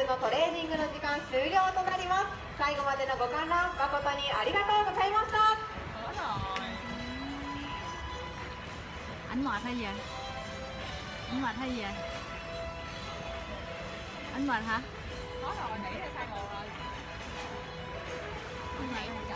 のトレーニングの時間終了となります。最後までのご観覧誠にありがとうございました。Anh mệt hay gì? Anh mệt hay gì? Anh mệt hả? Có rồi, nãy là sai một rồi. Anh mệt.